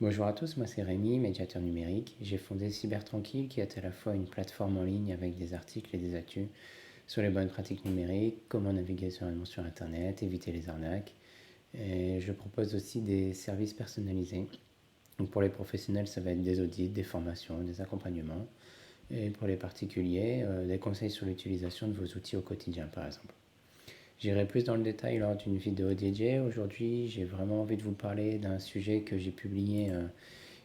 Bonjour à tous, moi c'est Rémi, médiateur numérique. J'ai fondé Cybertranquille qui est à la fois une plateforme en ligne avec des articles et des actus sur les bonnes pratiques numériques, comment naviguer sereinement sur Internet, éviter les arnaques. Et je propose aussi des services personnalisés. Donc pour les professionnels, ça va être des audits, des formations, des accompagnements. Et pour les particuliers, des conseils sur l'utilisation de vos outils au quotidien par exemple. J'irai plus dans le détail lors d'une vidéo dédiée. Aujourd'hui, j'ai vraiment envie de vous parler d'un sujet que j'ai publié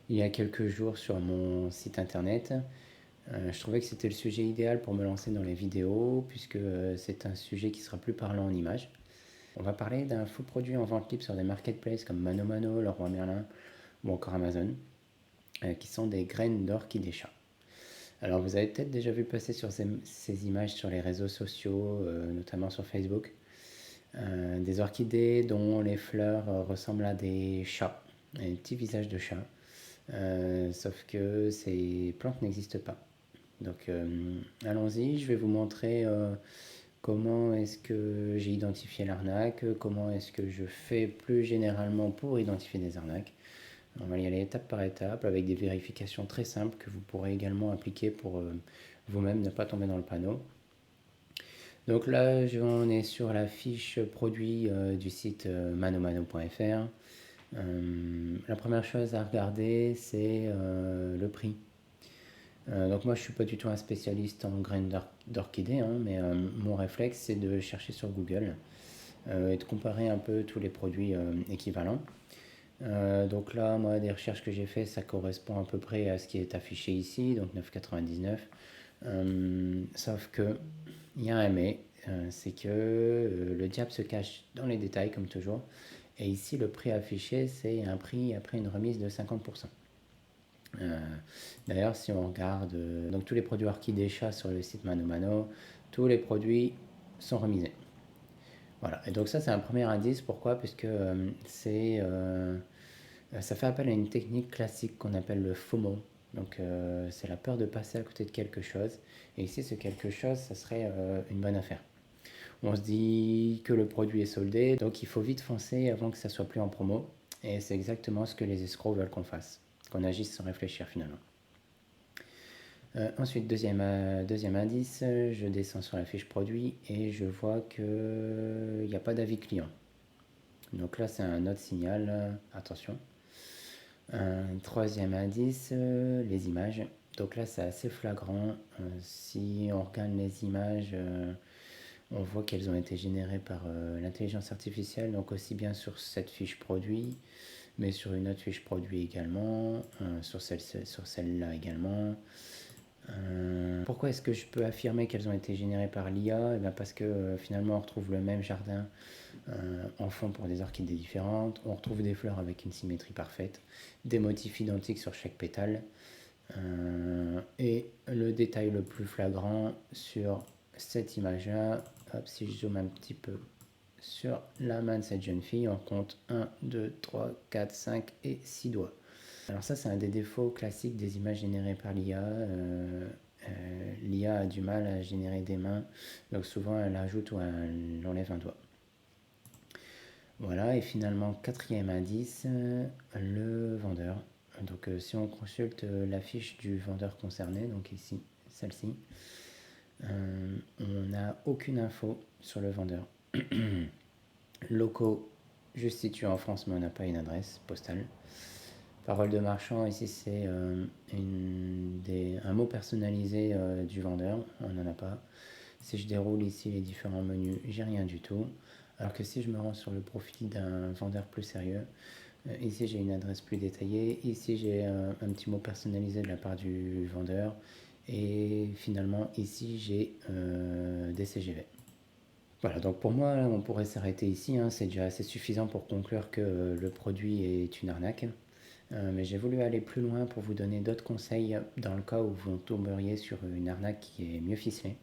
il y a quelques jours sur mon site internet. Je trouvais que c'était le sujet idéal pour me lancer dans les vidéos, puisque c'est un sujet qui sera plus parlant en images. On va parler d'un faux produit en vente libre sur des marketplaces comme ManoMano, Leroy Merlin ou encore Amazon, qui sont des graines d'orchidées chat. Alors vous avez peut-être déjà vu passer sur ces images sur les réseaux sociaux, notamment sur Facebook, des orchidées dont les fleurs ressemblent à des chats, des petits visages de chats. Sauf que ces plantes n'existent pas. Donc allons-y, je vais vous montrer comment est-ce que j'ai identifié l'arnaque, comment est-ce que je fais plus généralement pour identifier des arnaques. On va y aller étape par étape avec des vérifications très simples que vous pourrez également appliquer pour vous-même ne pas tomber dans le panneau. Donc là, on est sur la fiche produit du site manomano.fr. La première chose à regarder, c'est le prix. Donc moi je suis pas du tout un spécialiste en graines d'orchidée, hein, mais mon réflexe c'est de chercher sur Google et de comparer un peu tous les produits équivalents. Donc là, moi, des recherches que j'ai fait, ça correspond à peu près à ce qui est affiché ici, donc 9,99. Sauf que il y a un mais, c'est que le diable se cache dans les détails comme toujours. Et ici, le prix affiché, c'est un prix après une remise de 50%. Euh, D'ailleurs, si on regarde donc tous les produits Orchidée Chat sur le site ManoMano, tous les produits sont remisés. Voilà, et donc ça c'est un premier indice. Pourquoi? Puisque ça fait appel à une technique classique qu'on appelle le FOMO. Donc c'est la peur de passer à côté de quelque chose. Et ici, ce quelque chose, ça serait une bonne affaire. On se dit que le produit est soldé, donc il faut vite foncer avant que ça soit plus en promo. Et c'est exactement ce que les escrocs veulent qu'on fasse, qu'on agisse sans réfléchir finalement. Ensuite, deuxième indice, je descends sur la fiche produit et je vois qu'il n'y a pas d'avis client. Donc là, c'est un autre signal, attention. Troisième indice, les images. Donc là, c'est assez flagrant. Si on regarde les images, on voit qu'elles ont été générées par l'intelligence artificielle, donc aussi bien sur cette fiche produit, mais sur une autre fiche produit également, sur celle-là également. Pourquoi est-ce que je peux affirmer qu'elles ont été générées par l'IA? Parce que finalement on retrouve le même jardin en fond pour des orchidées différentes, on retrouve des fleurs avec une symétrie parfaite, des motifs identiques sur chaque pétale, et le détail le plus flagrant sur cette image-là, si je zoome un petit peu sur la main de cette jeune fille, on compte 1, 2, 3, 4, 5 et 6 doigts. Alors ça, c'est un des défauts classiques des images générées par l'IA. L'IA a du mal à générer des mains, donc souvent elle ajoute ou elle enlève un doigt. Voilà, et finalement, quatrième indice, le vendeur. Donc si on consulte la fiche du vendeur concerné, donc ici, celle-ci, on n'a aucune info sur le vendeur. Locaux juste situés en France, mais on n'a pas une adresse postale. Parole de marchand, ici c'est un mot personnalisé du vendeur, on n'en a pas. Si je déroule ici les différents menus, j'ai rien du tout. Alors que si je me rends sur le profil d'un vendeur plus sérieux, ici j'ai une adresse plus détaillée, ici j'ai un petit mot personnalisé de la part du vendeur, et finalement ici j'ai des CGV. Voilà, donc pour moi, on pourrait s'arrêter ici, hein, c'est déjà assez suffisant pour conclure que le produit est une arnaque. Mais j'ai voulu aller plus loin pour vous donner d'autres conseils dans le cas où vous tomberiez sur une arnaque qui est mieux ficelée.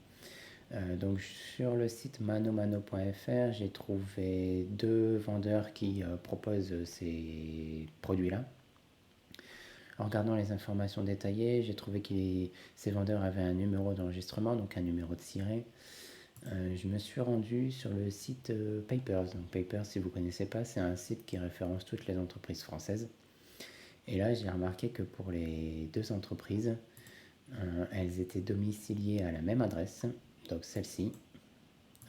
Donc sur le site manomano.fr, j'ai trouvé deux vendeurs qui proposent ces produits-là. En regardant les informations détaillées, j'ai trouvé que ces vendeurs avaient un numéro d'enregistrement, donc un numéro de siret. Je me suis rendu sur le site Papers. Donc Papers, si vous ne connaissez pas, c'est un site qui référence toutes les entreprises françaises. Et là, j'ai remarqué que pour les deux entreprises, elles étaient domiciliées à la même adresse, donc celle-ci,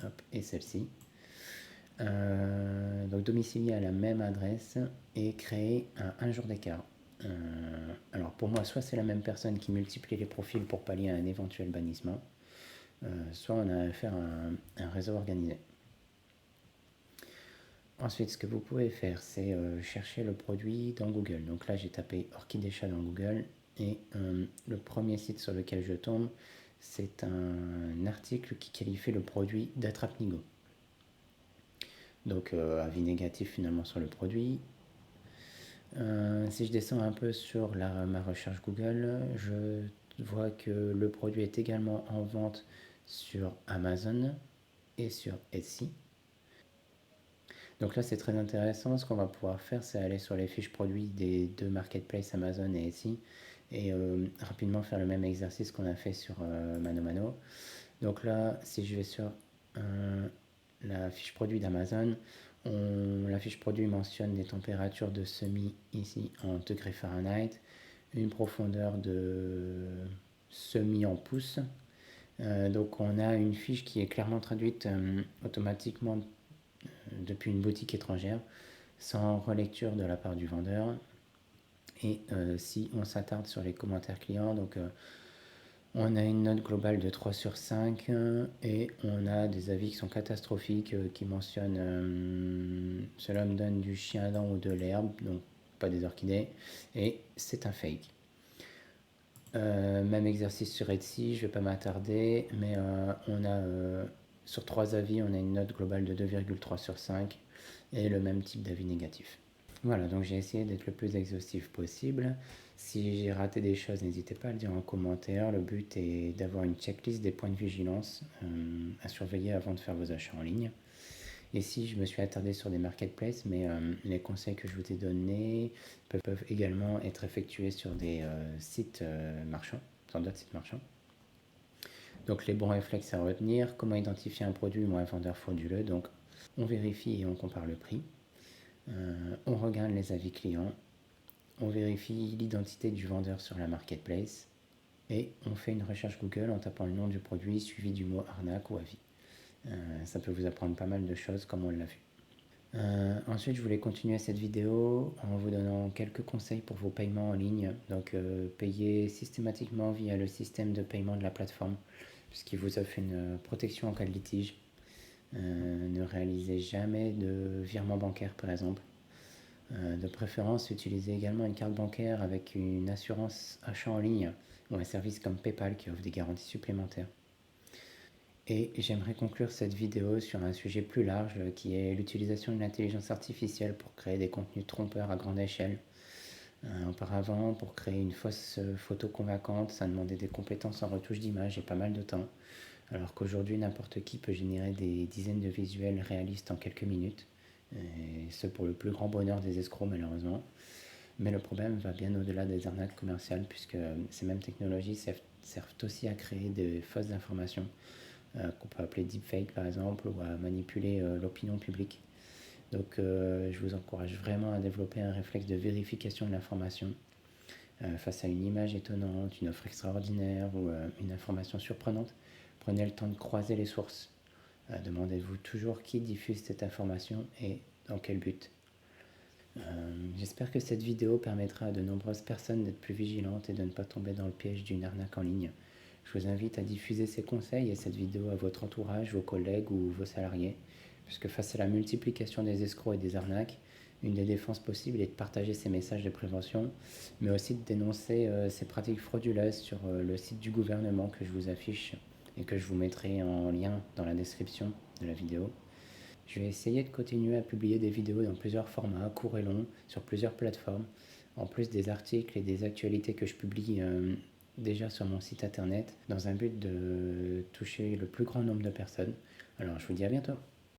hop, et celle-ci. Donc domiciliées à la même adresse et créées à un jour d'écart. Alors pour moi, soit c'est la même personne qui multiplie les profils pour pallier à un éventuel bannissement, soit on a affaire à un réseau organisé. Ensuite, ce que vous pouvez faire, c'est chercher le produit dans Google. Donc là, j'ai tapé Orchidée Chat dans Google et le premier site sur lequel je tombe, c'est un article qui qualifie le produit d'attrape-nigo. Donc avis négatif finalement sur le produit. Si je descends un peu sur ma recherche Google, je vois que le produit est également en vente sur Amazon et sur Etsy. Donc là, c'est très intéressant. Ce qu'on va pouvoir faire, c'est aller sur les fiches produits des deux marketplaces Amazon et Etsy et rapidement faire le même exercice qu'on a fait sur Mano Mano. Donc là, si je vais sur la fiche produit d'Amazon, la fiche produit mentionne des températures de semis ici en degrés Fahrenheit, une profondeur de semis en pouces. Donc on a une fiche qui est clairement traduite automatiquement depuis une boutique étrangère, sans relecture de la part du vendeur. Et si on s'attarde sur les commentaires clients, donc on a une note globale de 3 sur 5 et on a des avis qui sont catastrophiques qui mentionnent cela me donne du chien à dents ou de l'herbe, donc pas des orchidées, et c'est un fake. Même exercice sur Etsy, je vais pas m'attarder, mais on a sur 3 avis, on a une note globale de 2,3 sur 5 et le même type d'avis négatif. Voilà, donc j'ai essayé d'être le plus exhaustif possible. Si j'ai raté des choses, n'hésitez pas à le dire en commentaire. Le but est d'avoir une checklist des points de vigilance à surveiller avant de faire vos achats en ligne. Et si je me suis attardé sur des marketplaces, mais les conseils que je vous ai donnés peuvent également être effectués sur des sites marchands, sur d'autres sites marchands. Donc les bons réflexes à retenir, comment identifier un produit ou un vendeur frauduleux. Donc on vérifie et on compare le prix. On regarde les avis clients, on vérifie l'identité du vendeur sur la marketplace et on fait une recherche Google en tapant le nom du produit suivi du mot arnaque ou avis. Ça peut vous apprendre pas mal de choses comme on l'a vu. Ensuite, je voulais continuer cette vidéo en vous donnant quelques conseils pour vos paiements en ligne. Donc, payez systématiquement via le système de paiement de la plateforme, puisqu'il vous offre une protection en cas de litige. Ne réalisez jamais de virement bancaire, par exemple. De préférence, utilisez également une carte bancaire avec une assurance achat en ligne ou un service comme PayPal qui offre des garanties supplémentaires. Et j'aimerais conclure cette vidéo sur un sujet plus large qui est l'utilisation de l'intelligence artificielle pour créer des contenus trompeurs à grande échelle. Auparavant, pour créer une fausse photo convaincante, ça demandait des compétences en retouche d'image et pas mal de temps. Alors qu'aujourd'hui, n'importe qui peut générer des dizaines de visuels réalistes en quelques minutes. Et ce pour le plus grand bonheur des escrocs malheureusement. Mais le problème va bien au-delà des arnaques commerciales puisque ces mêmes technologies servent aussi à créer des fausses informations qu'on peut appeler deepfake par exemple ou à manipuler l'opinion publique. Donc je vous encourage vraiment à développer un réflexe de vérification de l'information face à une image étonnante, une offre extraordinaire ou une information surprenante. Prenez le temps de croiser les sources. Demandez-vous toujours qui diffuse cette information et dans quel but. J'espère que cette vidéo permettra à de nombreuses personnes d'être plus vigilantes et de ne pas tomber dans le piège d'une arnaque en ligne. Je vous invite à diffuser ces conseils et cette vidéo à votre entourage, vos collègues ou vos salariés, puisque face à la multiplication des escrocs et des arnaques, une des défenses possibles est de partager ces messages de prévention, mais aussi de dénoncer ces pratiques frauduleuses sur le site du gouvernement que je vous affiche et que je vous mettrai en lien dans la description de la vidéo. Je vais essayer de continuer à publier des vidéos dans plusieurs formats, courts et longs, sur plusieurs plateformes, en plus des articles et des actualités que je publie déjà sur mon site internet, dans un but de toucher le plus grand nombre de personnes. Alors je vous dis à bientôt.